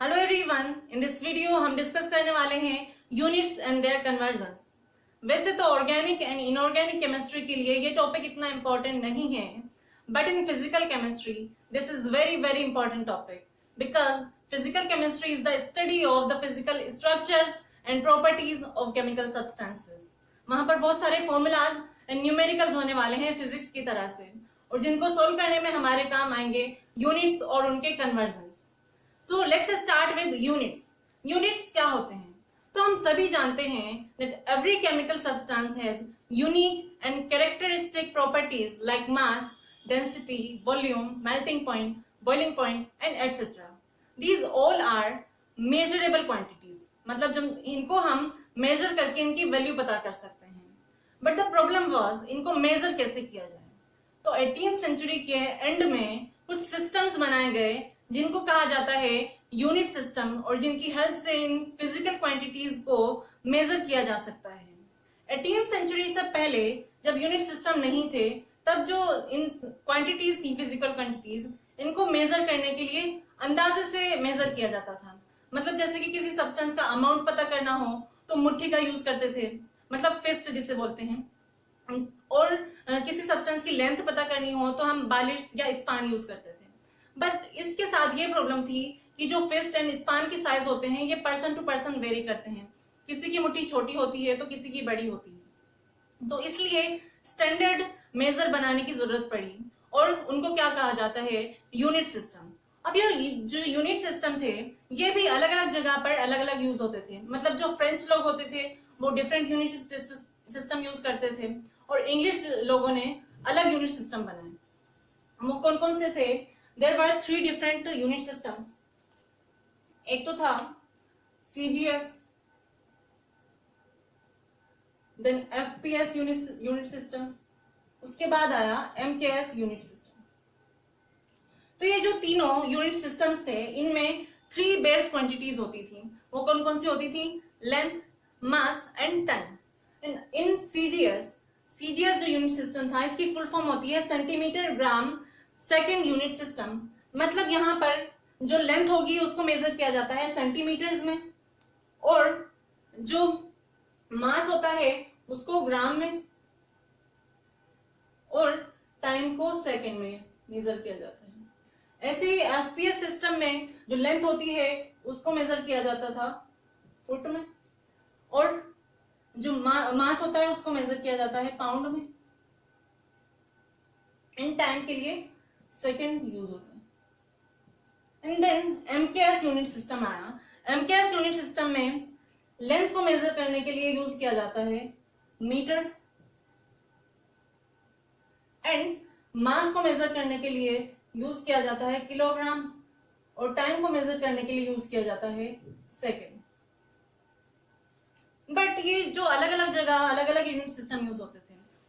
Hello everyone, in this video हम discuss करने वाले हैं यूनिट्स एंड देयर कन्वर्जन्स। वैसे तो ऑर्गेनिक एंड इनऑर्गेनिक केमिस्ट्री के लिए ये टॉपिक इतना इंपॉर्टेंट नहीं है, but in physical chemistry this is very very important topic because physical chemistry is the study of the physical structures and properties of chemical substances. वहां पर बहुत सारे फॉर्मूलाज एंड न्यूमेरिकल्स होने वाले हैं फिजिक्स की तरह से, और जिनको सोल्व करने में हमारे काम आएंगे यूनिट्स और उनके convergence. So let's start with units. Units क्या होते हैं? तो हम सभी जानते हैं that every chemical substance has unique and characteristic properties like mass, density, volume, melting point, boiling point and etc. These all are measurable quantities. मतलब जब इनको हम मेजर करके इनकी वैल्यू पता कर सकते हैं, बट द प्रॉब्लम वाज इनको मेजर कैसे किया जाए। तो 18th सेंचुरी के एंड में कुछ सिस्टम्स बनाए गए जिनको कहा जाता है यूनिट सिस्टम, और जिनकी हेल्प से इन फिजिकल क्वांटिटीज को मेजर किया जा सकता है। 18th सेंचुरी से पहले जब यूनिट सिस्टम नहीं थे, तब जो इन क्वांटिटीज थी, फिजिकल क्वांटिटीज, इनको मेजर करने के लिए अंदाजे से मेजर किया जाता था। मतलब जैसे कि किसी सब्सटेंस का अमाउंट पता करना हो तो मुट्ठी का यूज करते थे, मतलब फिस्ट जिसे बोलते हैं, और किसी सब्सटेंस की लेंथ पता करनी हो तो हम बालिश या स्पान यूज करते थे। बट इसके साथ ये प्रॉब्लम थी कि जो फिस्ट एंड स्पान की साइज होते हैं ये पर्सन टू पर्सन वेरी करते हैं। किसी की मुट्ठी छोटी होती है तो किसी की बड़ी होती है, तो इसलिए स्टैंडर्ड मेजर बनाने की जरूरत पड़ी और उनको क्या कहा जाता है, यूनिट सिस्टम। अब ये जो यूनिट सिस्टम थे ये भी अलग अलग जगह पर अलग अलग यूज होते थे। मतलब जो फ्रेंच लोग होते थे वो डिफरेंट यूनिट सिस्टम यूज करते थे, और इंग्लिश लोगों ने अलग यूनिट सिस्टम बनाए। वो कौन कौन से थे? There were 3 different unit systems. एक तो था CGS, then FPS unit system, उसके बाद आया MKS unit system. तो ये जो तीनों यूनिट सिस्टम्स थे इनमें 3 बेस क्वांटिटीज होती थी। वो कौन कौन सी होती थी? Length, mass and time. In CGS जो यूनिट सिस्टम था इसकी फुल फॉर्म होती है centimetre gram second unit system. मतलब यहां पर जो लेंथ होगी उसको मेजर किया जाता है सेंटीमीटर्स में, और जो मास होता है उसको ग्राम में, और टाइम को सेकेंड में मेजर किया जाता है। ऐसे ही एफपीएस सिस्टम में जो लेंथ होती है उसको मेजर किया जाता था फुट में, और जो मास होता है उसको मेजर किया जाता है पाउंड में। इन टाइम के लिए सेकेंड यूज होता है। And then MKS unit system आया। एमकेएस यूनिट सिस्टम में लेंथ को मेजर करने के लिए यूज किया जाता है मीटर, एंड मास को मेजर करने के लिए यूज किया जाता है किलोग्राम, और टाइम को मेजर करने के लिए यूज किया जाता है सेकेंड। बट ये जो अलग अलग जगह अलग अलग यूनिट सिस्टम यूज होते थे,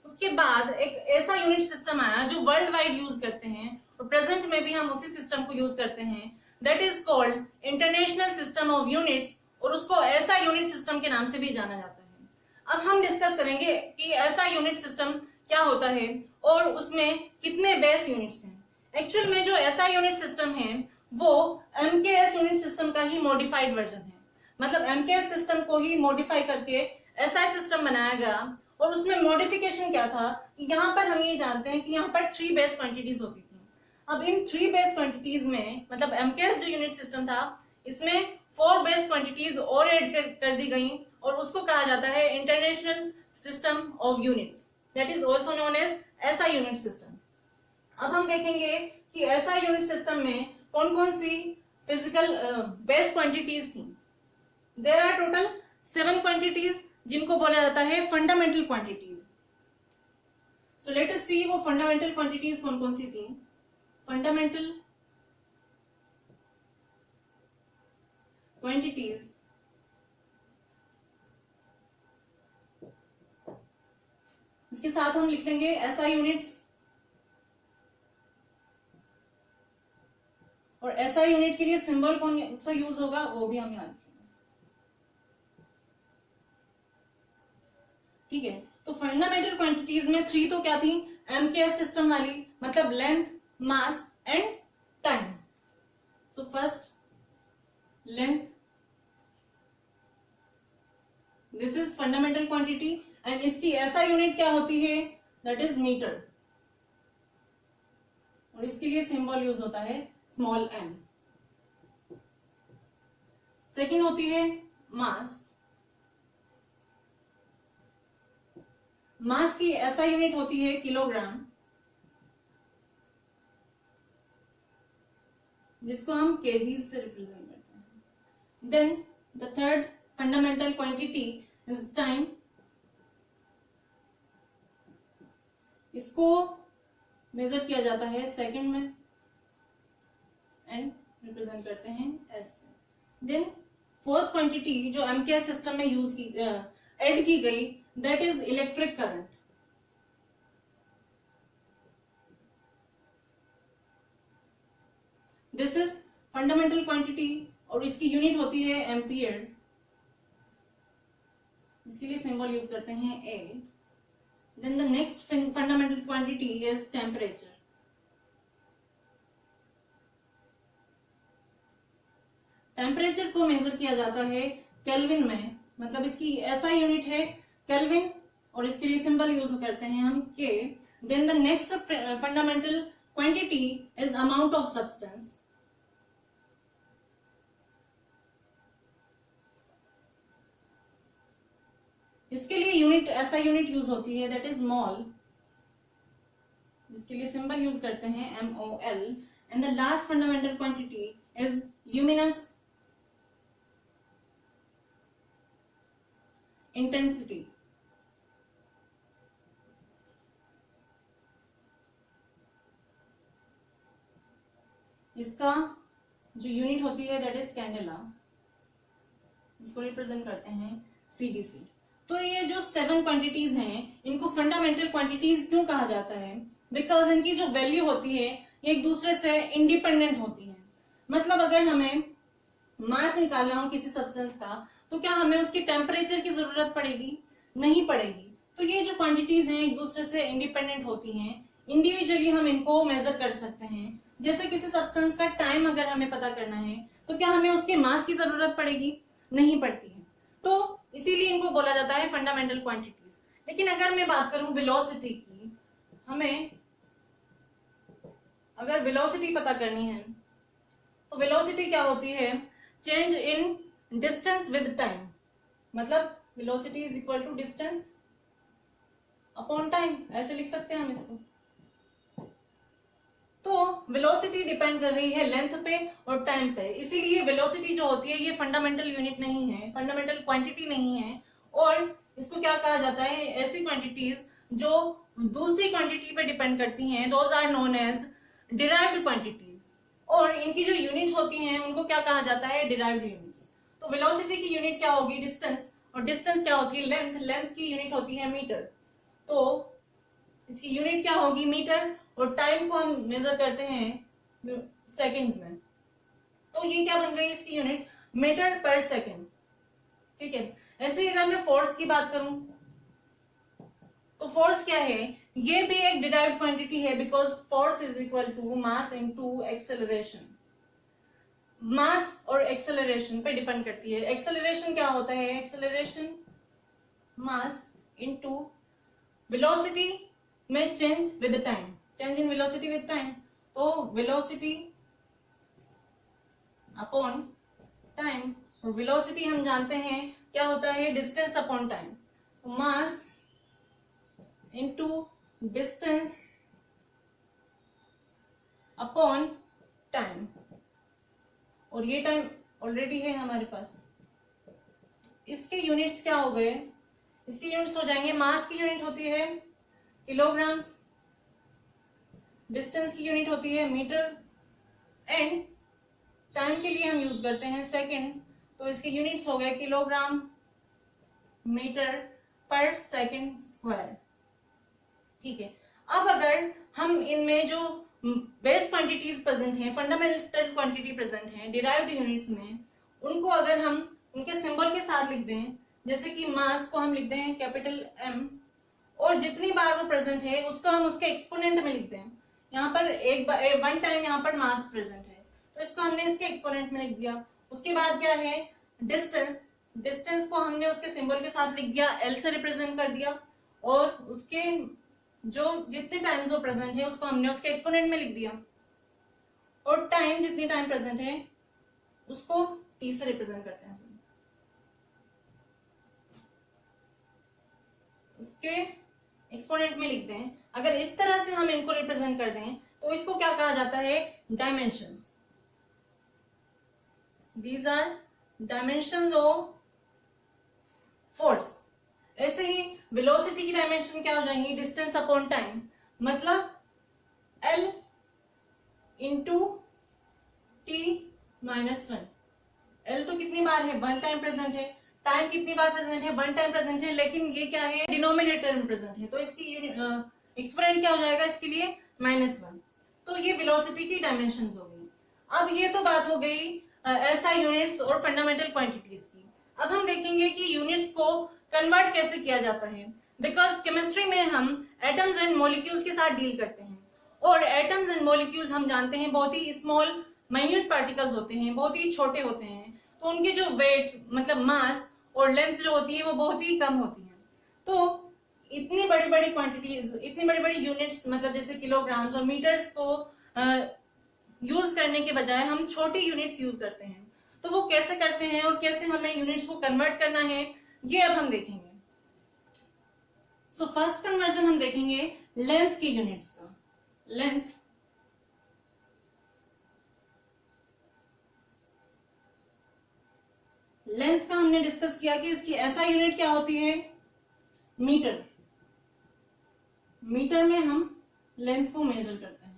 उसके बाद एक ऐसा यूनिट सिस्टम आया जो वर्ल्ड वाइड यूज करते हैं, और प्रेजेंट में भी हम उसी सिस्टम को यूज करते हैं। That is called international system of units, और उसको ऐसा यूनिट सिस्टम के नाम से भी जाना जाता है। अब हम डिस्कस करेंगे कि ऐसा यूनिट सिस्टम क्या होता है और उसमें कितने बेस यूनिट्स हैं। एक्चुअल में जो ऐसा यूनिट सिस्टम है वो एमकेएस यूनिट सिस्टम का ही मॉडिफाइड वर्जन है। मतलब एमकेएस सिस्टम को ही मॉडिफाई करके ऐसा सिस्टम बनाया गया, और उसमें मॉडिफिकेशन क्या था कि यहाँ पर हम ये जानते हैं कि यहाँ पर 3 बेस क्वांटिटीज होती थी। अब इन 3 बेस क्वांटिटीज में, मतलब एमकेएस जो यूनिट सिस्टम था इसमें 4 बेस क्वांटिटीज और ऐड कर दी गई, और उसको कहा जाता है international system of units, that is also known as SI unit system. अब हम देखेंगे कि ऐसा यूनिट सिस्टम में कौन कौन सी फिजिकल बेस क्वांटिटीज थी। देयर आर टोटल 7 क्वांटिटीज जिनको बोला जाता है fundamental quantities. So let us see वो फंडामेंटल क्वांटिटीज कौन कौन सी थी। फंडामेंटल क्वांटिटीज इसके साथ हम लिख लेंगे एसआई यूनिट्स, और एसआई यूनिट के लिए सिंबल कौन सा यूज होगा वो भी हम याद रखेंगे। ठीक है, तो फंडामेंटल क्वांटिटीज में 3 तो क्या थी, एमकेएस सिस्टम वाली, मतलब length, mass and time. So first length, this is fundamental quantity and इसकी ऐसा यूनिट क्या होती है, दैट इज मीटर, और इसके लिए सिंबल यूज होता है स्मॉल m। सेकंड होती है मास, मास की ऐसा यूनिट होती है किलोग्राम, जिसको हम केजीज से रिप्रेजेंट करते हैं। Then the third fundamental quantity is time, इसको मेजर किया जाता है सेकंड में एंड रिप्रेजेंट करते हैं एस से। देन फोर्थ क्वांटिटी जो एमकेएस सिस्टम में यूज की ऐड की गई, that is electric current. This is fundamental quantity और इसकी यूनिट होती है एम्पियर, इसके लिए सिंबल यूज करते हैं A. Then the next fundamental quantity is temperature. Temperature को मेजर किया जाता है केल्विन में, मतलब इसकी ऐसा यूनिट है केल्विन और इसके लिए सिंबल यूज करते हैं हम के। Then the next fundamental quantity is amount of substance. इसके लिए यूनिट ऐसा यूनिट यूज होती है दैट इज मॉल, इसके लिए सिंबल यूज करते हैं MOL। And the last fundamental quantity is luminous intensity. इसका जो यूनिट होती है दैट इज कैंडेला, इसको रिप्रेजेंट करते हैं CDC। तो ये जो 7 क्वांटिटीज हैं, इनको फंडामेंटल क्वांटिटीज क्यों कहा जाता है, बिकॉज इनकी जो वैल्यू होती है ये एक दूसरे से इंडिपेंडेंट होती है। मतलब अगर हमें मास निकालना हो किसी सब्सटेंस का, तो क्या हमें उसके टेम्परेचर की जरूरत पड़ेगी? नहीं पड़ेगी। तो ये जो क्वांटिटीज हैं एक दूसरे से इंडिपेंडेंट होती हैं, इंडिविजुअली हम इनको मेजर कर सकते हैं। जैसे किसी सब्सटेंस का टाइम अगर हमें पता करना है, तो क्या हमें उसके मास की जरूरत पड़ेगी? नहीं पड़ती है। तो इसीलिए इनको बोला जाता है फंडामेंटल क्वांटिटीज। लेकिन अगर मैं बात करूं वेलोसिटी की, हमें अगर वेलोसिटी पता करनी है तो वेलोसिटी क्या होती है? Change in distance with time. मतलब velocity is equal to distance upon time, ऐसे लिख सकते हैं हम इसको। तो वेलोसिटी डिपेंड कर रही है लेंथ पे और टाइम पे, इसीलिए वेलोसिटी जो होती है ये फंडामेंटल यूनिट नहीं है, फंडामेंटल क्वांटिटी नहीं है। और इसको क्या कहा जाता है? ऐसी क्वांटिटीज जो दूसरी क्वांटिटी पे डिपेंड करती हैं, those are known as derived quantities. और इनकी जो यूनिट होती हैं उनको क्या कहा जाता है? Derived units. तो वेलोसिटी की यूनिट क्या होगी? डिस्टेंस। और डिस्टेंस क्या होती है? लेंथ। लेंथ की यूनिट होती है मीटर। तो इसकी यूनिट क्या होगी? मीटर। और टाइम को हम मेजर करते हैं सेकंड्स में। तो ये क्या बन गई इसकी यूनिट? मीटर पर सेकंड। ठीक है। ऐसे ही अगर मैं फोर्स की बात करूं, तो फोर्स क्या है? ये भी एक डिराइव्ड क्वांटिटी है, because force is equal to mass into acceleration. Mass और एक्सेलरेशन पे डिपेंड करती है। एक्सेलरेशन क्या होता है? एक्सेलरेशन मास इनटू वेलोसिटी में change with time, change in velocity with time. तो वेलोसिटी अपॉन टाइम, और वेलोसिटी हम जानते हैं क्या होता है? Distance upon time. Mass into distance upon time, और ये टाइम ऑलरेडी है हमारे पास। इसके यूनिट्स क्या हो गए? इसके यूनिट्स हो जाएंगे, मास की यूनिट होती है किलोग्राम्स, डिस्टेंस की यूनिट होती है मीटर, एंड टाइम के लिए हम यूज करते हैं सेकंड। तो इसके यूनिट्स हो गए किलोग्राम मीटर पर सेकंड स्क्वायर। ठीक है। अब अगर हम इनमें जो बेस क्वांटिटीज प्रेजेंट हैं, फंडामेंटल क्वांटिटी प्रेजेंट हैं डिराइव्ड यूनिट्स में, उनको अगर हम उनके सिंबल के साथ लिख दें, जैसे कि मास को हम लिख दें कैपिटल M, और जितनी बार वो प्रेजेंट है उसको हम उसके एक्सपोनेंट में लिख दें। यहाँ पर वन टाइम यहाँ पर मास प्रेजेंट है, तो इसको हमने इसके एक्सपोनेंट में लिख दिया। उसके बाद क्या है डिस्टेंस, डिस्टेंस को हमने उसके सिंबल के साथ लिख दिया, एल से रिप्रेजेंट कर दिया, और उसके जो जितने टाइम्स वो प्रेजेंट है उसको हमने उसके एक्सपोनेंट में लिख दिया, और टाइम जितनी टाइम प्रेजेंट है उसको टी से रिप्रेजेंट करते हैं, उसके एक्सपोनेंट में लिखते हैं। अगर इस तरह से हम इनको रिप्रेजेंट कर दें तो इसको क्या कहा जाता है, dimensions. These are dimensions of force. ऐसे ही वेलोसिटी की डायमेंशन क्या हो जाएंगी, डिस्टेंस अपॉन टाइम, मतलब L into T minus one. L तो कितनी बार है, वन टाइम प्रेजेंट है, टाइम कितनी बार प्रेजेंट है, वन टाइम प्रेजेंट है, लेकिन ये क्या है डिनोमिनेटर में प्रेजेंट है, तो इसकी एक्सपोनेंट क्या हो जाएगा इसके लिए, माइनस वन। तो ये वेलोसिटी की डायमेंशंस हो गई। अब ये तो बात हो गई एसआई यूनिट्स और फंडामेंटल क्वांटिटीज की। अब हम देखेंगे कि यूनिट्स को कन्वर्ट कैसे किया जाता है, बिकॉज केमिस्ट्री में हम एटम्स एंड मॉलिक्यूल्स के साथ डील करते हैं, और एटम्स एंड मॉलिक्यूल्स हम जानते हैं बहुत ही स्मॉल माइन्यूट पार्टिकल्स होते हैं, बहुत ही छोटे होते हैं, तो उनकी जो वेट मतलब मास और लेंथ जो होती है वो बहुत ही कम होती है। तो इतनी बड़ी बड़ी क्वांटिटीज, इतनी बड़ी बड़ी यूनिट्स मतलब जैसे किलोग्राम्स और मीटर्स को यूज करने के बजाय हम छोटी यूनिट्स यूज करते हैं। तो वो कैसे करते हैं और कैसे हमें यूनिट्स को कन्वर्ट करना है ये अब हम देखेंगे। सो फर्स्ट कन्वर्जन हम देखेंगे लेंथ के यूनिट्स का। लेंथ, लेंथ का हमने डिस्कस किया कि इसकी ऐसा यूनिट क्या होती है, मीटर। मीटर में हम लेंथ को मेजर करते हैं।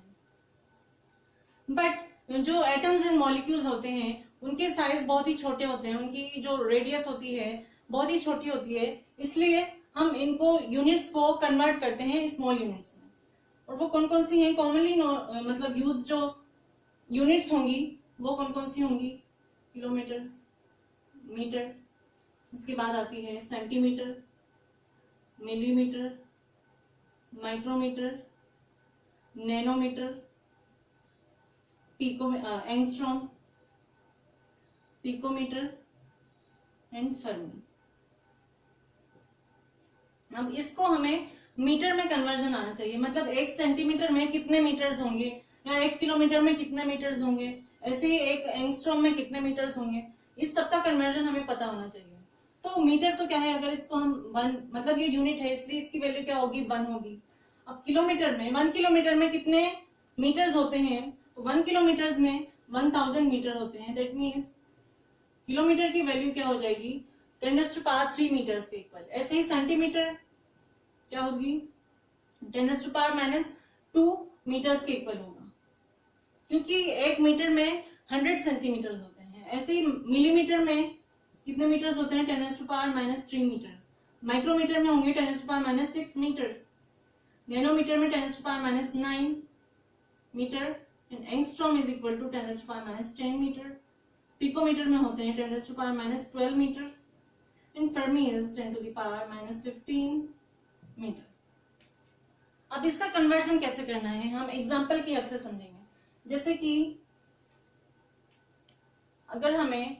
बट जो एटम्स एंड मॉलिक्यूल्स होते हैं उनके साइज बहुत ही छोटे होते हैं, उनकी जो रेडियस होती है बहुत ही छोटी होती है, इसलिए हम इनको यूनिट्स को कन्वर्ट करते हैं स्मॉल यूनिट्स में। और वो कौन कौन सी हैं, कॉमनली मतलब यूज जो यूनिट्स होंगी वो कौन कौन सी होंगी, किलोमीटर, मीटर, उसके बाद आती है centimetre, millimetre, micrometre, nanometre, angstrom, picometre and fermi. अब इसको हमें मीटर में कन्वर्जन आना चाहिए, मतलब एक सेंटीमीटर में कितने मीटर्स होंगे, या एक किलोमीटर में कितने मीटर्स होंगे, ऐसे ही एक एंगस्ट्रॉम में कितने मीटर्स होंगे, इस सब का कन्वर्जन हमें पता होना चाहिए। तो मीटर तो क्या है, अगर इसको हम वन, मतलब ये यूनिट है इसलिए इसकी वैल्यू क्या होगी, वन होगी। अब किलोमीटर में, 1 किलोमीटर में कितने मीटर्स होते हैं, तो 1 किलोमीटर में 1000 मीटर होते हैं। दैट मीन्स किलोमीटर की वैल्यू क्या हो जाएगी, 10⁻³ मीटर्स के इक्वल। ऐसे ही सेंटीमीटर क्या होगी, 10⁻⁻² मीटर्स के इक्वल होगा, क्योंकि एक मीटर में 100 सेंटीमीटर्स होते हैं। ऐसे ही मिलीमीटर में कितने मीटर्स होते हैं, 10⁻³ मीटर। माइक्रोमीटर में होंगे 10⁻6 मीटर्स, नैनोमीटर में 10⁻9 metre, and angstrom is equal to 10⁻10 metre. Picometre में होते हैं 10⁻12 metre, and fermi is 10⁻15 metre. अब इसका कन्वर्जन कैसे करना है हम एग्जाम्पल की हेल्प से समझेंगे। जैसे कि अगर हमें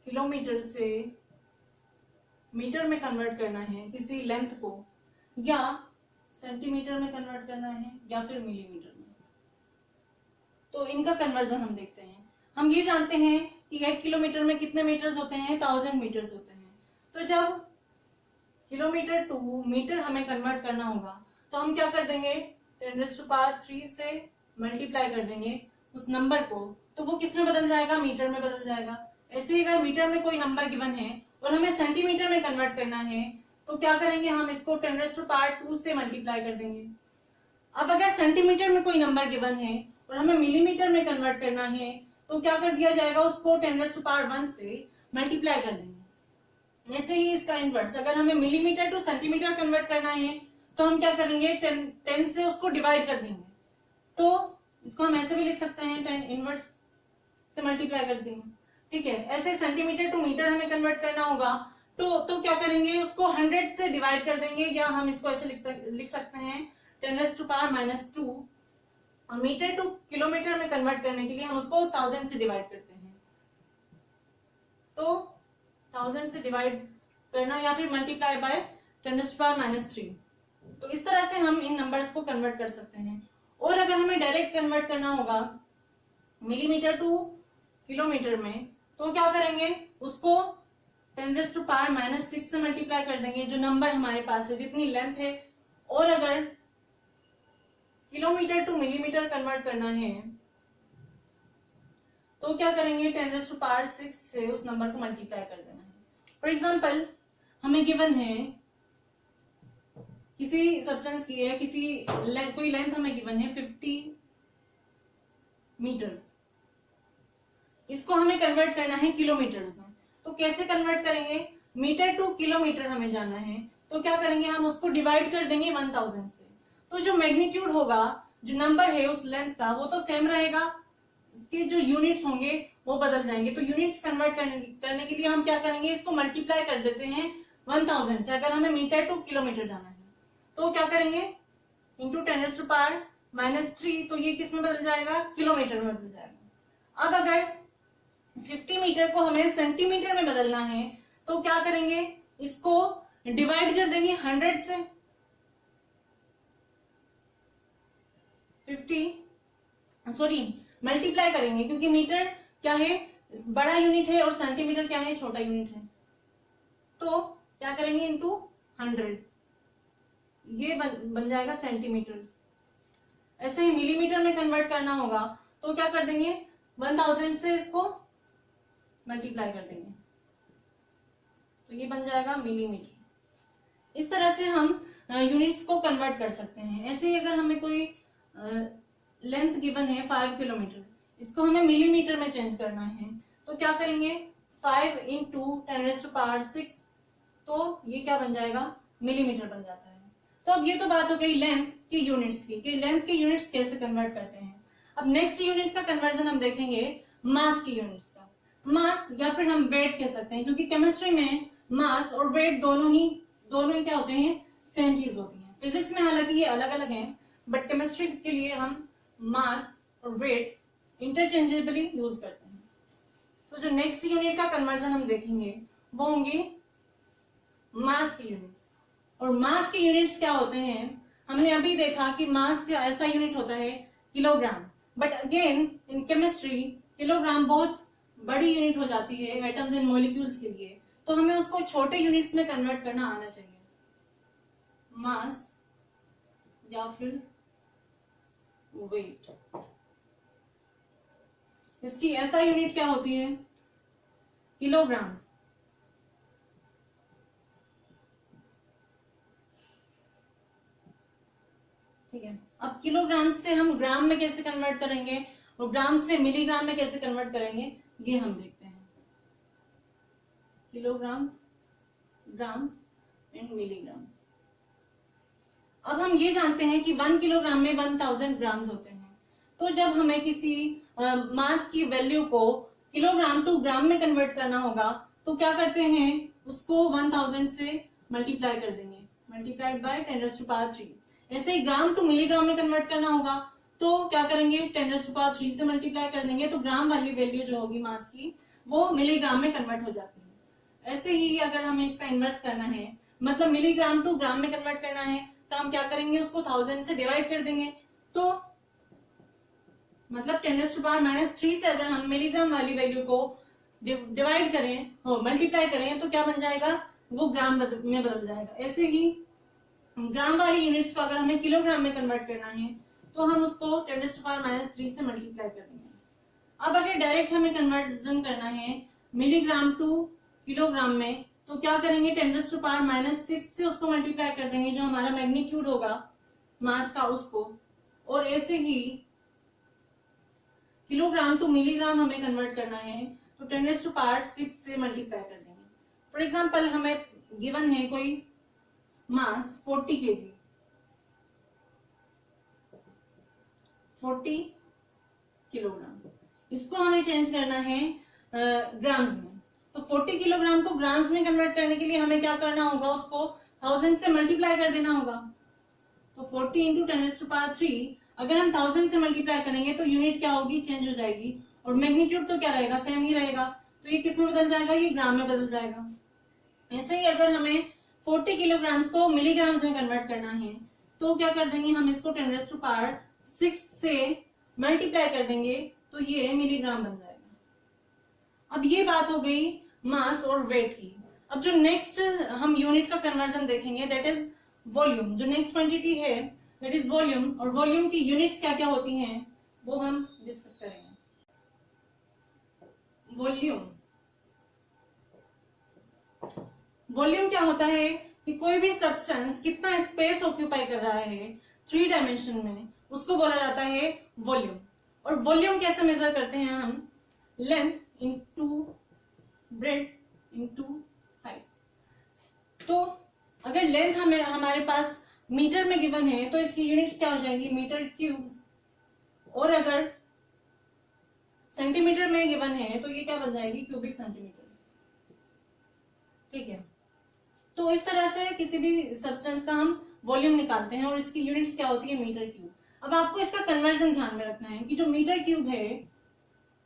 किलोमीटर से मीटर में कन्वर्ट करना है किसी लेंथ को, या सेंटीमीटर में कन्वर्ट करना है, या फिर मिलीमीटर में, तो इनका कन्वर्जन हम देखते हैं। हम ये जानते हैं कि 1 किलोमीटर में कितने मीटर्स होते हैं, 1000 मीटर्स होते हैं। तो जब किलोमीटर टू मीटर हमें कन्वर्ट करना होगा तो हम क्या कर देंगे, 10⁻³ से मल्टीप्लाई कर देंगे उस नंबर को, तो वो किस में बदल जाएगा, मीटर में बदल जाएगा। ऐसे ही अगर मीटर में कोई नंबर गिवन है और हमें सेंटीमीटर में कन्वर्ट करना है तो क्या करेंगे, हम इसको 10⁻² से मल्टीप्लाई कर देंगे। अब अगर सेंटीमीटर में कोई नंबर गिवन है और हमें मिलीमीटर में कन्वर्ट करना है तो क्या कर दिया जाएगा, उसको 10⁻1 से मल्टीप्लाई कर देंगे। ऐसे ही इसका इनवर्स, अगर हमें मिलीमीटर टू सेंटीमीटर कन्वर्ट करना है तो हम क्या करेंगे, 10 से उसको डिवाइड कर देंगे। तो इसको हम ऐसे भी लिख सकते हैं, 10 इनवर्स से मल्टीप्लाई कर देंगे, ठीक है। ऐसे सेंटीमीटर टू मीटर हमें कन्वर्ट करना होगा तो क्या करेंगे, उसको 100 से डिवाइड कर देंगे, या हम इसको ऐसे लिख सकते हैं 10⁻²। और मीटर टू किलोमीटर में कन्वर्ट करने के लिए हम उसको 1000 से डिवाइड करते हैं। 1000 से डिवाइड करना या फिर मल्टीप्लाई बाय 10⁻³ तो इस तरह से हम इन नंबर्स को कन्वर्ट कर सकते हैं। और अगर हमें डायरेक्ट कन्वर्ट करना होगा मिलीमीटर टू किलोमीटर में तो क्या करेंगे, उसको 10⁻⁻6 से मल्टीप्लाई कर देंगे जो नंबर हमारे पास है, जितनी लेंथ है। और अगर किलोमीटर टू मिलीमीटर कन्वर्ट करना है तो क्या करेंगे, 10⁻6 से उस नंबर को मल्टीप्लाई कर देना है। फॉर एग्जाम्पल हमें गिवन है किसी सब्सटेंस की है, कोई लेंथ हमें गिवन है 50 मीटर्स, इसको हमें कन्वर्ट करना है किलोमीटर्स में। तो कैसे कन्वर्ट करेंगे, मीटर टू किलोमीटर हमें जाना है तो क्या करेंगे, हम उसको डिवाइड कर देंगे 1000 से। तो जो मैग्नीट्यूड होगा, जो नंबर है उस लेंथ का, वो तो सेम रहेगा, इसके जो यूनिट्स होंगे वो बदल जाएंगे। तो यूनिट्स कन्वर्ट करने के लिए हम क्या करेंगे, इसको मल्टीप्लाई कर देते हैं 1000 से। अगर हमें मीटर टू किलोमीटर जाना है तो क्या करेंगे, इंटू 10⁻³ तो ये किस में बदल जाएगा, किलोमीटर में बदल जाएगा। अब अगर 50 मीटर को हमें सेंटीमीटर में बदलना है तो क्या करेंगे, इसको डिवाइड कर देंगे 100 से। मल्टीप्लाई करेंगे क्योंकि मीटर क्या है, बड़ा यूनिट है और सेंटीमीटर क्या है, छोटा यूनिट है। तो क्या करेंगे, इंटू 100, ये बन जाएगा सेंटीमीटर। ऐसे ही मिलीमीटर में कन्वर्ट करना होगा तो क्या कर देंगे, 1000 से इसको मल्टीप्लाई कर देंगे तो ये बन जाएगा मिलीमीटर। इस तरह से हम यूनिट्स को कन्वर्ट कर सकते हैं। ऐसे ही अगर हमें कोई लेंथ गिवन है 5 किलोमीटर, इसको हमें मिलीमीटर में चेंज करना है तो क्या करेंगे, 5 इंटू 10⁻6 तो ये क्या बन जाएगा, मिलीमीटर बन जाता है। तो अब ये तो बात हो गई लेंथ की यूनिट्स की, कि लेंथ के यूनिट्स कैसे कन्वर्ट करते हैं। अब नेक्स्ट यूनिट का कन्वर्जन हम देखेंगे मास की यूनिट्स का। मास या फिर हम वेट कह सकते हैं, क्योंकि केमिस्ट्री में मास और वेट दोनों ही क्या होते हैं, सेम चीज होती है। फिजिक्स में हालांकि ये अलग अलग हैं, बट केमिस्ट्री के लिए हम मास और वेट इंटरचेंजेबली यूज करते हैं। तो जो नेक्स्ट यूनिट का कन्वर्जन हम देखेंगे वो होंगे मास की यूनिट्स। और मास के यूनिट्स क्या होते हैं, हमने अभी देखा कि मास का ऐसा यूनिट होता है kilogram, but again in chemistry kilogram बहुत बड़ी यूनिट हो जाती है एटम्स एंड मॉलिक्यूल्स के लिए, तो हमें उसको छोटे यूनिट्स में कन्वर्ट करना आना चाहिए। मास या फिर वेट, इसकी ऐसा यूनिट क्या होती है, किलोग्राम्स। ठीक है, अब किलोग्राम से हम ग्राम में कैसे कन्वर्ट करेंगे और ग्राम से मिलीग्राम में कैसे कन्वर्ट करेंगे, ये हम देखते हैं। Kilograms, grams and milligrams. अब हम ये जानते हैं कि 1 किलोग्राम में 1000 ग्राम्स होते हैं। तो जब हमें किसी मास की वैल्यू को किलोग्राम टू ग्राम में कन्वर्ट करना होगा तो क्या करते हैं, उसको 1000 से मल्टीप्लाई कर देंगे, मल्टीप्लाइड बाय 10⁻3। ऐसे ही ग्राम टू मिलीग्राम में कन्वर्ट करना होगा तो क्या करेंगे, 10⁻3 से मल्टीप्लाई कर देंगे तो ग्राम वाली वैल्यू जो होगी मास की वो मिलीग्राम में कन्वर्ट हो जाती है। ऐसे ही अगर हमें इसका इन्वर्स करना है, मतलब मिलीग्राम टू ग्राम में कन्वर्ट करना है, तो हम क्या करेंगे, उसको 1000 से डिवाइड कर देंगे। तो मतलब 10⁻³ से अगर हम मिलीग्राम वाली वैल्यू को डिवाइड करें, मल्टीप्लाई करें, तो क्या बन जाएगा, वो ग्राम में बदल जाएगा। ऐसे ही ग्राम वाली यूनिट्स को अगर हमें किलोग्राम में कन्वर्ट करना है तो हम उसको 10⁻³ से मल्टीप्लाई कर देंगे। अब अगर डायरेक्ट हमें कन्वर्जन करना है मिलीग्राम टू किलोग्राम में तो क्या करेंगे, 10⁻6 से उसको मल्टीप्लाई कर देंगे, जो हमारा मैग्नीट्यूड होगा मास का उसको। और ऐसे ही किलोग्राम टू मिलीग्राम हमें कन्वर्ट करना है तो 10⁻6 से मल्टीप्लाई कर देंगे। फॉर एग्जाम्पल हमें गिवन है कोई मास 40 kg, 40 किलोग्राम, इसको हमें चेंज करना है ग्राम्स में। तो 40 किलोग्राम को ग्राम्स में कन्वर्ट करने के लिए हमें क्या करना होगा, उसको 1000 से मल्टीप्लाई कर देना होगा। तो 40 इंटू 10⁻3 अगर हम 1000 से मल्टीप्लाई करेंगे तो यूनिट क्या होगी, चेंज हो जाएगी, और मैग्नीट्यूड तो क्या रहेगा, सेम ही रहेगा। तो तो ये किस में बदल जाएगा, ये ग्राम में बदल जाएगा। ऐसे ही अगर हमें 40 किलोग्राम्स को मिलीग्राम्स में कन्वर्ट करना है तो क्या कर देंगे, हम इसको 10⁶ से मल्टीप्लाई कर देंगे तो ये मिलीग्राम बन जाएगा। अब ये बात हो गई मास और वेट की। अब जो नेक्स्ट हम यूनिट का कन्वर्जन देखेंगे दैट इज वॉल्यूम। जो नेक्स्ट क्वांटिटी है दैट इज वॉल्यूम, और वॉल्यूम की यूनिट्स क्या क्या होती हैं वो हम डिस्कस करेंगे। वॉल्यूम क्या होता है कि कोई भी सब्सटेंस कितना स्पेस ऑक्यूपाई कर रहा है 3 डायमेंशन में, उसको बोला जाता है वॉल्यूम। और वॉल्यूम कैसे मेजर करते हैं हम, length into breadth into height. तो अगर लेंथ हमारे पास मीटर में गिवन है तो इसकी यूनिट्स क्या हो जाएंगी, मीटर क्यूब्स। और अगर सेंटीमीटर में गिवन है तो ये क्या बन जाएगी, क्यूबिक सेंटीमीटर। ठीक है, तो इस तरह से किसी भी सब्सटेंस का हम वॉल्यूम निकालते हैं और इसकी यूनिट्स क्या होती है, मीटर क्यूब। अब आपको इसका कन्वर्जन ध्यान में रखना है कि जो मीटर क्यूब है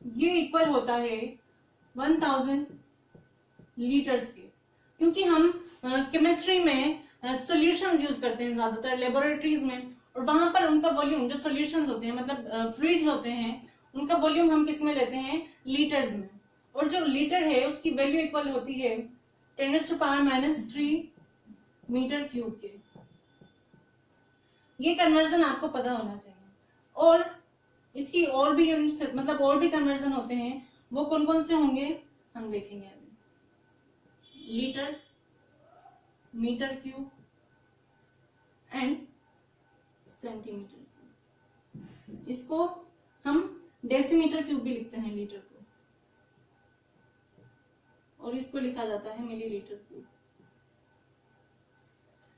ये इक्वल होता है 1000 लीटर्स के, क्योंकि हम केमिस्ट्री में सॉल्यूशंस यूज करते हैं ज्यादातर लेबोरेटरीज में, और वहां पर उनका वॉल्यूम जो सॉल्यूशंस होते हैं मतलब फ्लूइड्स होते हैं उनका वॉल्यूम हम किस में लेते हैं, लीटर्स में। और जो लीटर है उसकी वैल्यू इक्वल होती है 10⁻³ मीटर क्यूब के। ये कन्वर्जन आपको पता होना चाहिए। और इसकी और भी यूनिट्स मतलब और भी कन्वर्जन होते हैं, वो कौन कौन से होंगे हम देखेंगे अभी। Litre, metre cube and centimetre cube. इसको हम डेसीमीटर क्यूब भी लिखते हैं लीटर को, और इसको लिखा जाता है मिलीलीटर क्यूब।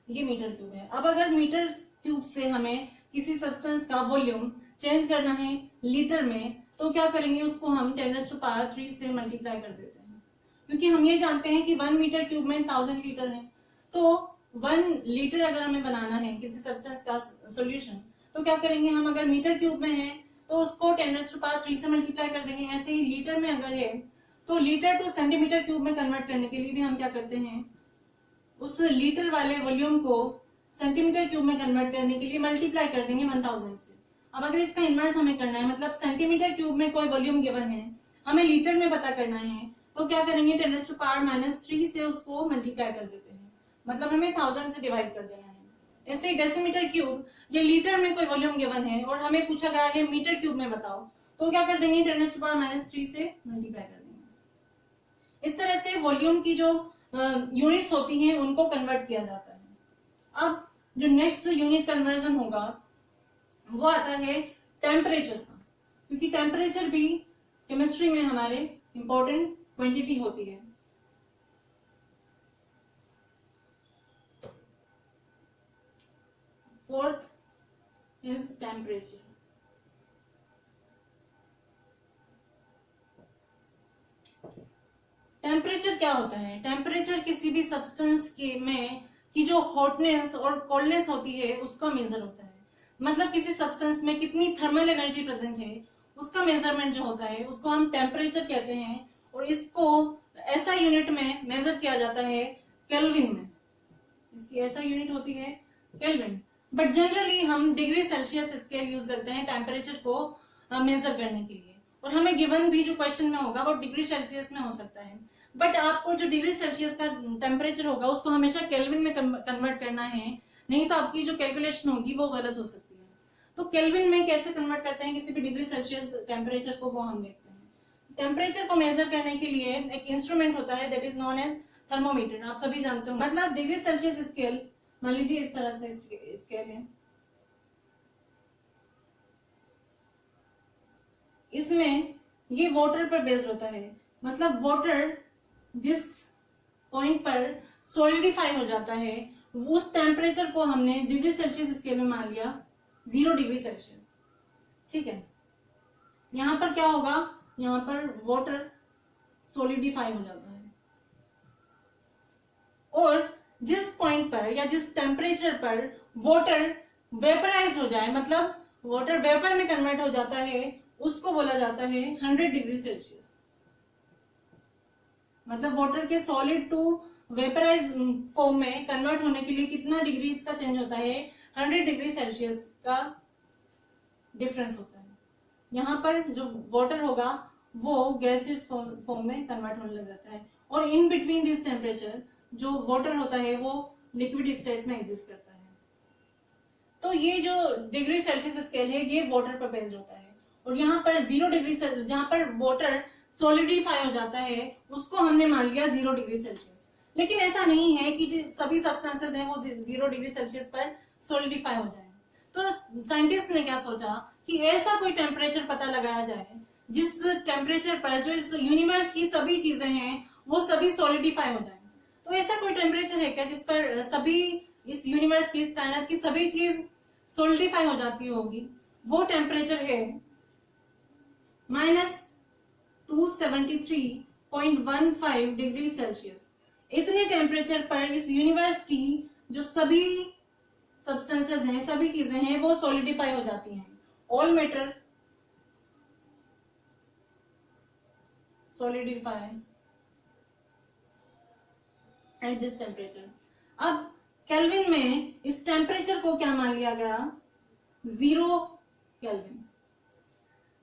ये मीटर क्यूब है। अब अगर मीटर क्यूब से हमें किसी सब्सटेंस का वॉल्यूम चेंज करना है लीटर में तो क्या करेंगे, उसको हम 10⁻³ से मल्टीप्लाई कर देते हैं, क्योंकि हम ये जानते हैं कि 1 मीटर क्यूब में 1000 लीटर है। तो 1 लीटर अगर हमें बनाना है किसी सब्सटेंस का सॉल्यूशन तो क्या करेंगे हम, अगर मीटर क्यूब में है तो उसको 10⁻³ से मल्टीप्लाई कर देंगे। ऐसे ही लीटर में अगर है तो लीटर टू सेंटीमीटर क्यूब में कन्वर्ट करने के लिए भी हम क्या करते हैं, उस लीटर वाले वॉल्यूम को सेंटीमीटर क्यूब में कन्वर्ट करने के लिए मल्टीप्लाई कर देंगे 1000 से। अब अगर इसका इनवर्स हमें करना है, मतलब सेंटीमीटर क्यूब में कोई वॉल्यूम गिवन है, हमें लीटर में पता करना है, तो क्या करेंगे 10⁻³ से उसको मल्टीप्लाई कर देते हैं, मतलब हमें 1000 से डिवाइड कर देना है। ऐसे ही डेसीमीटर क्यूब, ये लीटर में कोई वॉल्यूम गिवन है और हमें पूछा गया है मीटर क्यूब में बताओ, तो क्या कर देंगे 10⁻³ से मल्टीप्लाई कर देंगे। इस तरह से वॉल्यूम की जो यूनिट्स होती हैं उनको कन्वर्ट किया जाता है। अब जो नेक्स्ट यूनिट कन्वर्जन होगा वो आता है टेम्परेचर का, क्योंकि टेम्परेचर भी केमिस्ट्री में हमारे इंपॉर्टेंट क्वांटिटी होती है। Fourth is temperature. टेम्परेचर क्या होता है, टेम्परेचर किसी भी सब्सटेंस के में की जो हॉटनेस और कोल्डनेस होती है उसका मेजर होता है। मतलब किसी सब्सटेंस में कितनी थर्मल एनर्जी प्रेजेंट है उसका मेजरमेंट जो होता है उसको हम टेम्परेचर कहते हैं, और इसको ऐसा यूनिट में मेजर किया जाता है केल्विन में। इसकी ऐसा यूनिट होती है केल्विन, बट जनरली हम डिग्री सेल्सियस स्केल यूज करते हैं टेम्परेचर को मेजर करने के लिए। और हमें गिवन भी जो क्वेश्चन में होगा वो डिग्री सेल्सियस में हो सकता है, बट आपको जो डिग्री सेल्सियस का टेम्परेचर होगा उसको हमेशा केल्विन में कन्वर्ट करना है, नहीं तो आपकी जो कैलकुलेशन होगी वो गलत हो सकती है। तो केल्विन में कैसे कन्वर्ट करते हैं किसी भी डिग्री सेल्सियस टेम्परेचर को, वो हम देखते हैं। टेम्परेचर को मेजर करने के लिए एक इंस्ट्रूमेंट होता है that is known as thermometer. आप सभी जानते हो, मतलब डिग्री सेल्सियस स्केल मान लीजिए इस तरह से स्केल है, इसमें ये वाटर पर बेस्ड होता है। मतलब वाटर जिस पॉइंट पर सॉलिडिफाई हो जाता है उस टेम्परेचर को हमने डिग्री सेल्सियस स्केल में मान लिया 0 डिग्री सेल्सियस। ठीक है, यहां पर क्या होगा, यहां पर वाटर सॉलिडिफाई हो जाता है, और जिस पॉइंट पर या जिस टेम्परेचर पर वाटर वेपराइज हो जाए, मतलब वाटर वेपर में कन्वर्ट हो जाता है, उसको बोला जाता है 100 डिग्री सेल्सियस। मतलब वाटर के सॉलिड टू वेपराइज फॉर्म में कन्वर्ट होने के लिए कितना डिग्री इसका चेंज होता है, 100 डिग्री सेल्सियस का डिफरेंस होता है। यहाँ पर जो वाटर होगा वो गैसेस फॉर्म में कन्वर्ट होने लग जाता है, और इन बिटवीन दिस टेम्परेचर जो वाटर होता है वो लिक्विड स्टेट में एग्जिस्ट करता है। तो ये जो डिग्री सेल्सियस स्केल है ये वाटर पर बेस्ड होता है, और यहाँ पर 0 डिग्री जहाँ पर वाटर सॉलिडिफाई हो जाता है उसको हमने मान लिया 0 डिग्री सेल्सियस। लेकिन ऐसा नहीं है कि सभी सब्सटेंसेस हैं वो 0 डिग्री सेल्सियस पर सॉलिडिफाई हो जाए। तो साइंटिस्ट ने क्या सोचा कि ऐसा कोई टेम्परेचर पता लगाया जाए जिस टेम्परेचर पर जो इस यूनिवर्स की सभी चीजें हैं वो सभी सॉलिडिफाई हो जाए। तो ऐसा कोई टेम्परेचर है क्या जिस पर सभी इस यूनिवर्स की, इस कायनात की सभी चीज सॉलिडिफाई हो जाती होगी? वो टेम्परेचर है -273.15 डिग्री सेल्सियस। इतने टेम्परेचर पर इस यूनिवर्स की जो सभी सब्सटेंसेस हैं, सभी चीजें हैं वो सॉलिडिफाई हो जाती हैं। All matter solidify at this temperature. अब केल्विन में इस टेम्परेचर को क्या मान लिया गया? 0 केल्विन।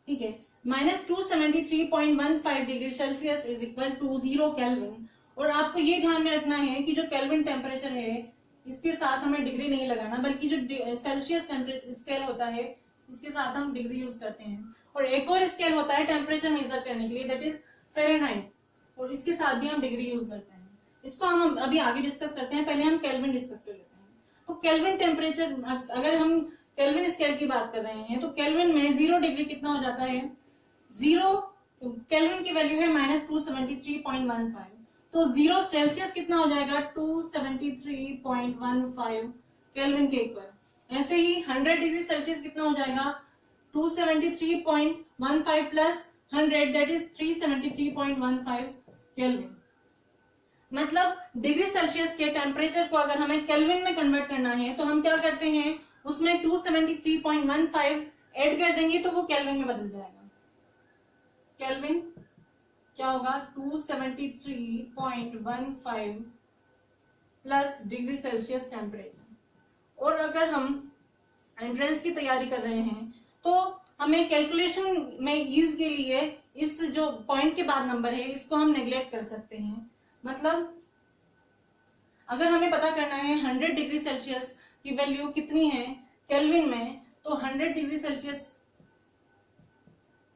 ठीक है, -273.15 degree Celsius is equal to 0 kelvin. और आपको ये ध्यान में रखना है कि जो केल्विन टेम्परेचर है इसके साथ हमें डिग्री नहीं लगाना, बल्कि जो सेल्सियस टेम्परेचर स्केल होता है इसके साथ हम डिग्री यूज करते हैं। और एक और स्केल होता है टेम्परेचर मेजर करने के लिए, दैट इज फ़ारेनहाइट, और इसके साथ भी हम डिग्री यूज करते हैं। इसको हम अभी आगे डिस्कस करते हैं, पहले हम केल्विन डिस्कस कर लेते हैं। तो केल्विन टेम्परेचर, अगर हम केल्विन स्केल की बात कर रहे हैं तो केल्विन में 0 डिग्री कितना हो जाता है? 0 केल्विन की वैल्यू है -273.15। तो 0 सेल्सियस कितना हो जाएगा? 273.15 केल्विन के इक्वल। ऐसे ही 100 डिग्री सेल्सियस कितना हो जाएगा? 273.15 प्लस 100 दैट इज 373.15 केल्विन। मतलब डिग्री सेल्सियस के टेम्परेचर को अगर हमें केल्विन में कन्वर्ट करना है तो हम क्या करते हैं, उसमें 273.15 ऐड कर देंगे तो वो केल्विन में बदल जाएगा। केल्विन क्या होगा? 273.15 प्लस डिग्री सेल्सियस टेम्परेचर। और अगर हम एंट्रेंस की तैयारी कर रहे हैं तो हमें कैलकुलेशन में ईज के लिए इस जो पॉइंट के बाद नंबर है इसको हम नेग्लेक्ट कर सकते हैं। मतलब अगर हमें पता करना है 100 डिग्री सेल्सियस की वैल्यू कितनी है केल्विन में, तो 100 डिग्री सेल्सियस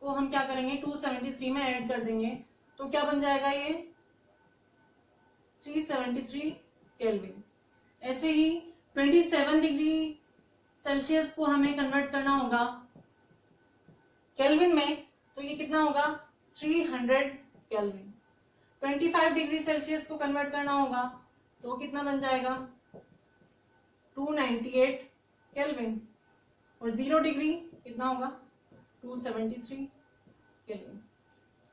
को हम क्या करेंगे? 273 में ऐड कर देंगे तो क्या बन जाएगा? ये 373 केल्विन। ऐसे ही 27 डिग्री सेल्सियस को हमें कन्वर्ट करना होगा केल्विन में, तो ये कितना होगा? 300 केल्विन। 25 डिग्री सेल्सियस को कन्वर्ट करना होगा तो कितना बन जाएगा? 298 केल्विन। और 0 डिग्री कितना होगा? 273 केल्विन।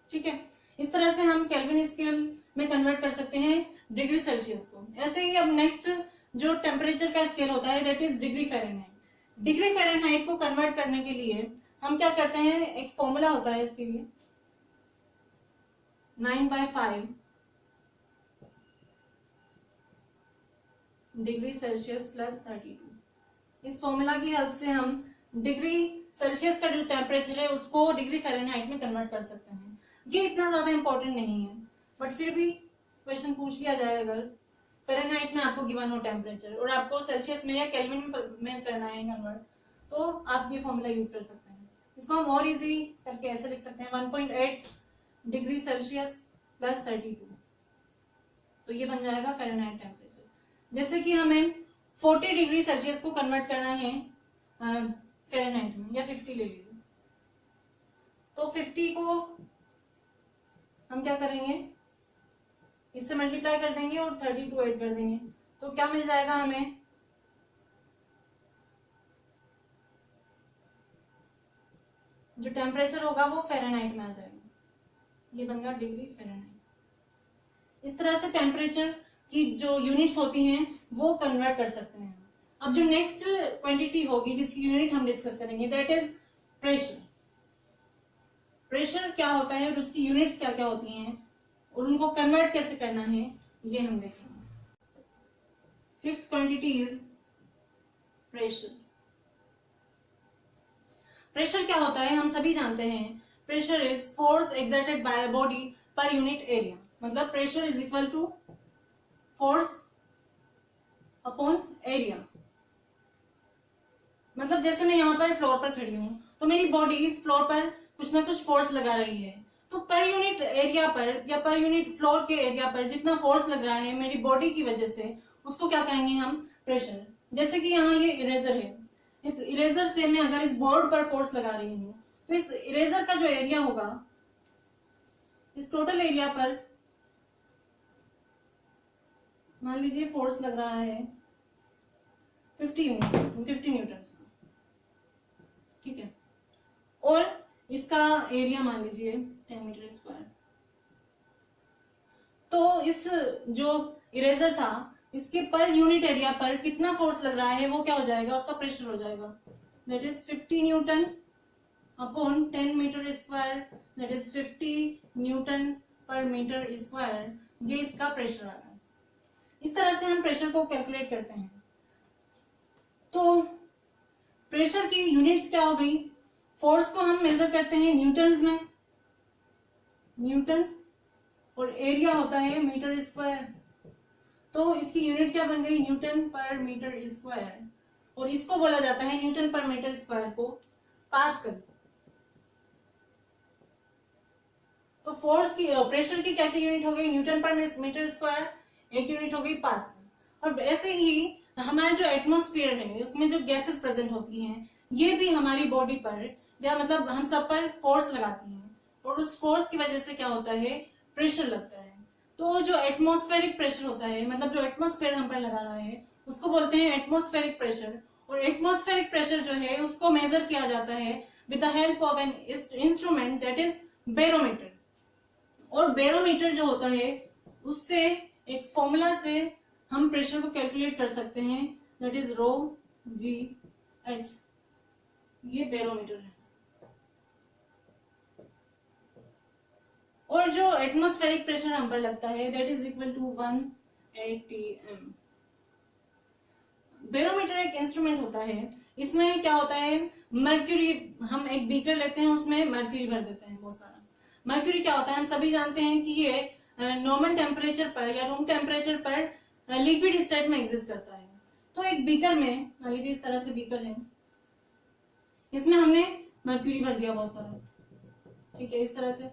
ठीक है, इस तरह से हम केल्विन स्केल में कन्वर्ट कर सकते हैं डिग्री सेल्सियस को। ऐसे ही अब नेक्स्ट जो टेम्परेचर का स्केल होता है that is degree Fahrenheit. Degree Fahrenheit को कन्वर्ट करने के लिए हम क्या करते हैं, एक फॉर्मूला होता है इसके लिए, 9/5 डिग्री सेल्सियस प्लस 32। इस फॉर्मूला की हेल्प से हम डिग्री सेल्सियस का जो टेम्परेचर है उसको डिग्री फ़ारेनहाइट में कन्वर्ट कर सकते हैं। ये इतना ज्यादा इंपॉर्टेंट नहीं है, बट फिर भी क्वेश्चन पूछ लिया जाए अगर फ़ारेनहाइट में आपको गिवन हो टेम्परेचर और आपको सेल्सियस में या केल्विन में करना है कन्वर्ट, तो आप ये फॉर्मूला यूज कर सकते हैं। इसको हम और इजी करके ऐसे लिख सकते हैं 1.8 डिग्री सेल्सियस प्लस 32, तो ये बन जाएगा फ़ारेनहाइट टेम्परेचर। जैसे कि हमें 40 डिग्री सेल्सियस को कन्वर्ट करना है फ़ारेनहाइट में, या 50 ले लीजिए, तो 50 को हम क्या करेंगे, इससे मल्टीप्लाई कर देंगे और 32 ऐड कर देंगे, तो क्या मिल जाएगा हमें, जो टेम्परेचर होगा वो फ़ारेनहाइट में आ जाएगा। ये बन गया डिग्री फ़ारेनहाइट। इस तरह से टेम्परेचर की जो यूनिट्स होती हैं वो कन्वर्ट कर सकते हैं। अब जो नेक्स्ट क्वांटिटी होगी जिसकी यूनिट हम डिस्कस करेंगे दैट इज प्रेशर। प्रेशर क्या होता है और उसकी यूनिट्स क्या क्या होती हैं और उनको कन्वर्ट कैसे करना है ये हम देखेंगे। Fifth quantity is pressure. Pressure क्या होता है हम सभी जानते हैं, pressure is force exerted by a body per unit area. मतलब pressure is equal to force upon area. मतलब जैसे मैं यहाँ पर फ्लोर पर खड़ी हूँ तो मेरी बॉडी इस फ्लोर पर कुछ ना कुछ फोर्स लगा रही है, तो पर यूनिट एरिया पर या पर यूनिट फ्लोर के एरिया पर जितना फोर्स लग रहा है मेरी बॉडी की वजह से, उसको क्या कहेंगे हम, प्रेशर। जैसे कि यहाँ ये इरेजर है, इस इरेजर से मैं अगर इस बोर्ड पर फोर्स लगा रही हूँ तो इस इरेजर का जो एरिया होगा, इस टोटल एरिया पर मान लीजिए फोर्स लग रहा है 50 न्यूटन, ठीक है, और इसका एरिया मान लीजिए 10 मीटर स्क्वायर। तो इस जो इरेजर था इसके पर यूनिट एरिया पर कितना फोर्स लग रहा है वो क्या हो जाएगा, उसका प्रेशर हो जाएगा। That is 50 newton upon 10 metre square, that is 50 newton per metre square. ये इसका प्रेशर आ गया। इस तरह से हम प्रेशर को कैलकुलेट करते हैं। तो प्रेशर की यूनिट्स क्या हो गई, फोर्स को हम मेजर करते हैं न्यूटन्स में, न्यूटन, और एरिया होता है मीटर स्क्वायर। तो इसकी यूनिट क्या बन गई, न्यूटन पर मीटर स्क्वायर, और इसको बोला जाता है न्यूटन पर मीटर स्क्वायर को पास्कल। तो फोर्स की प्रेशर की क्या क्या यूनिट हो गई, न्यूटन पर मीटर स्क्वायर, एक यूनिट हो गई पास्कल। और ऐसे ही हमारा जो एटमॉस्फेयर है उसमें जो गैसेस प्रेजेंट होती हैं ये भी हमारी बॉडी पर या मतलब हम सब पर फोर्स लगाती हैं, और उस फोर्स की वजह से क्या होता है, प्रेशर लगता है। तो जो एटमॉस्फेरिक प्रेशर होता है, मतलब जो एटमॉस्फेयर हम पर लगा रहा है उसको बोलते हैं एटमॉस्फेरिक प्रेशर। और एटमॉस्फेरिक प्रेशर जो है उसको मेजर किया जाता है with the help of an instrument that is barometer. और बैरोमीटर जो होता है उससे एक फॉर्मूला से हम प्रेशर को कैलकुलेट कर सकते हैं, that is rho g h. ये बैरोमीटर है। और जो एटमॉस्फेरिक प्रेशर हम पर लगता है that is equal to 1 atm। Barometer एक इंस्ट्रूमेंट होता है, इसमें क्या होता है, मर्क्यूरी, हम एक बीकर लेते हैं उसमें मर्क्यूरी भर देते हैं बहुत सारा। मर्क्यूरी क्या होता है हम सभी जानते हैं कि ये नॉर्मल टेम्परेचर पर या रूम टेम्परेचर पर लिक्विड स्टेट में एग्जिस्ट करता है। तो एक बीकर में मान लीजिए इस तरह से बीकर है, इसमें हमने मर्क्यूरी भर दिया बहुत सारा, ठीक है, इस तरह से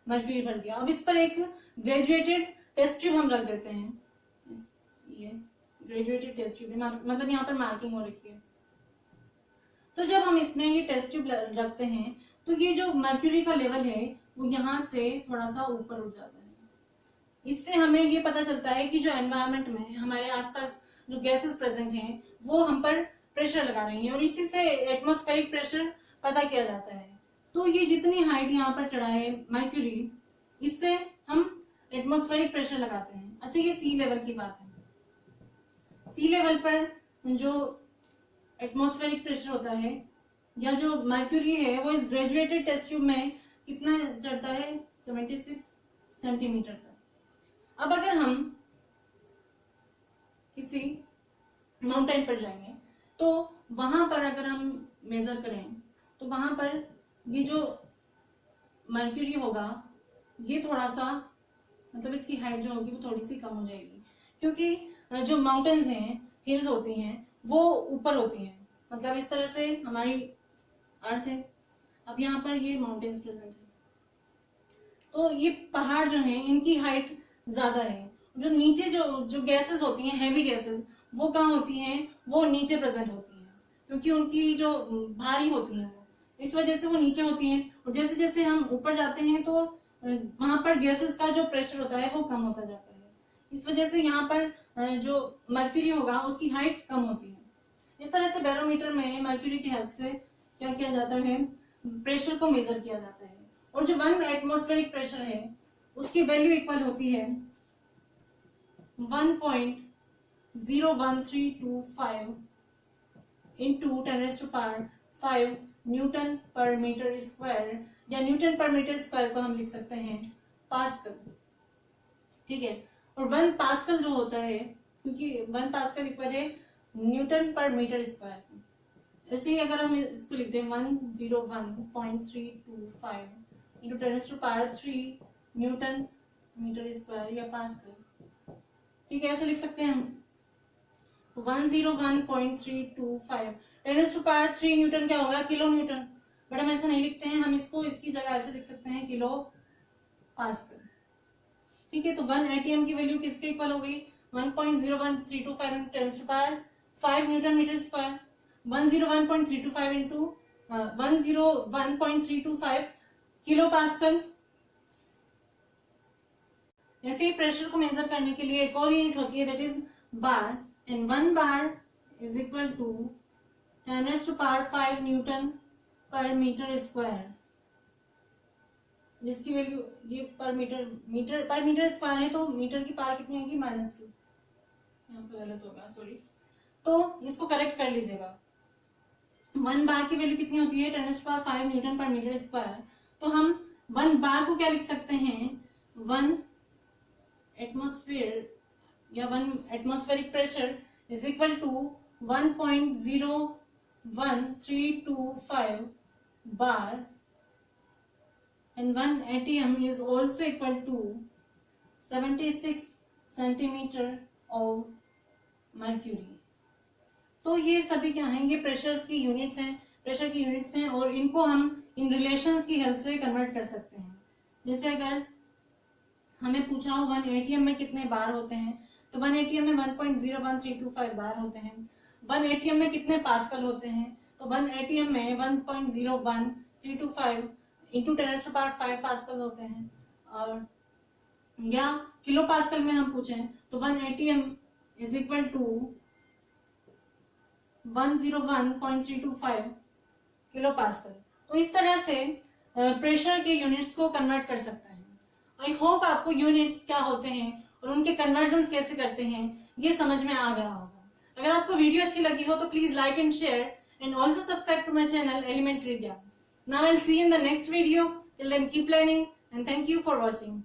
मर्क्यूरी भर दिया। अब इस पर एक ग्रेजुएटेड टेस्ट ट्यूब हम रख देते हैं, ये ग्रेजुएटेड टेस्ट ट्यूब मतलब यहाँ पर मार्किंग हो रखी है। तो जब हम इसमें ये टेस्ट ट्यूब रखते हैं तो ये जो मर्क्यूरी का लेवल है वो यहाँ से थोड़ा सा ऊपर उठ जाता है। इससे हमें ये पता चलता है कि जो एनवायरनमेंट में हमारे आसपास जो गैसेस प्रेजेंट हैं वो हम पर प्रेशर लगा रही हैं, और इसी से एटमॉस्फेरिक प्रेशर पता किया जाता है। तो ये जितनी हाइट यहाँ पर चढ़ा है मर्क्यूरी, इससे हम एटमॉस्फेरिक प्रेशर लगाते हैं। अच्छा, ये सी लेवल की बात है। सी लेवल पर जो एटमॉस्फेरिक प्रेशर होता है या जो मर्क्यूरी है वो इस ग्रेजुएटेड टेस्ट ट्यूब में कितना चढ़ता है, 76 सेंटीमीटर तक। अब अगर हम किसी माउंटेन पर जाएंगे तो वहां पर अगर हम मेजर करें तो वहां पर ये जो मर्क्यूरी होगा ये थोड़ा सा, मतलब इसकी हाइट जो होगी वो थोड़ी सी कम हो जाएगी, क्योंकि जो माउंटेन्स हैं, हिल्स होती हैं, वो ऊपर होती हैं। मतलब इस तरह से हमारी अर्थ है, अब यहाँ पर ये माउंटेन्स प्रेजेंट है, तो ये पहाड़ जो हैं इनकी हाइट ज्यादा है। जो नीचे जो गैसेस होती हैं, हैवी गैसेस, वो कहाँ होती हैं, वो नीचे प्रेजेंट होती हैं, क्योंकि उनकी जो भारी होती हैं वो, इस वजह से वो नीचे होती हैं। और जैसे जैसे हम ऊपर जाते हैं तो वहां पर गैसेस का जो प्रेशर होता है वो कम होता जाता है। इस वजह से यहाँ पर जो मर्क्यूरी होगा उसकी हाइट कम होती है। इस तरह से बैरोमीटर में मर्क्यूरी की हेल्प से क्या किया जाता है, प्रेशर को मेजर किया जाता है। और जो 1 एटमॉस्फेरिक प्रेशर है उसकी वैल्यू इक्वल होती है 1.01325 into 10⁵ newton per metre square, या न्यूटन पर मीटर स्क्वायर को हम लिख सकते हैं पास्कल। ठीक है। और 1 पास्कल जो होता है, क्योंकि 1 पास्कल इक्वल है न्यूटन पर मीटर स्क्वायर। ऐसे ही अगर हम इसको लिखते हैं 101.325 इंटू 10⁻³ न्यूटन मीटर स्क्वायर या पास्कल, ठीक है, ऐसे लिख सकते हैं हम 101.325 10⁻³ न्यूटन क्या होगा, किलो न्यूटन। बट हम ऐसा नहीं लिखते हैं, हम इसको इसकी जगह ऐसे लिख सकते हैं किलो पास्कल। ठीक है, तो 1 ATM की वैल्यू किसके इक्वल हो गई, 1.01325 into 10⁵ newton metre square. 101.325 into 101.325 kilopascal. ऐसे ही प्रेशर को मेजर करने के लिए एक और यूनिट होती है, that is bar, and 1 bar is equal to 10⁵ newton per metre square, जिसकी वैल्यू ये पर मीटर स्क्वायर है, तो मीटर की पावर कितनी होगी, -2। यहाँ पे गलत होगा, सॉरी, तो इसको करेक्ट कर लीजिएगा। 1 बार की वैल्यू कितनी होती है, 10⁵ न्यूटन पर मीटर स्क्वायर। तो हम 1 बार को क्या लिख सकते हैं, 1 एटमॉस्फेयर या 1 atmospheric pressure is equal to 1.01325 bar, and 1 ATM is also equal to 76 centimeter of mercury। तो ये सभी क्या हैं, ये प्रेशर्स की यूनिट्स हैं, प्रेशर की यूनिट्स हैं, और इनको हम इन रिलेशंस की हेल्प से कन्वर्ट कर सकते हैं। जैसे अगर हमें पूछा हो 1 ATM में कितने बार होते हैं, तो 1 ATM में 1.01325 बार होते हैं। 1 ATM में कितने पास्कल होते हैं, तो 1 ATM में 1.01325 इंटू 10⁵ पास्कल होते हैं। और या किलो पास्कल में हम पूछें तो 1 ATM is equal to 101.325 kilopascal. तो इस तरह से प्रेशर के यूनिट्स को कन्वर्ट कर सकता है। आई होप आपको यूनिट्स क्या होते हैं और उनके कन्वर्जन कैसे करते हैं ये समझ में आ गया होगा। अगर आपको वीडियो अच्छी लगी हो तो please like and share, and also subscribe to my channel Elementary Gyan. Now I'll see you in the next video. Till then keep learning and thank you for watching.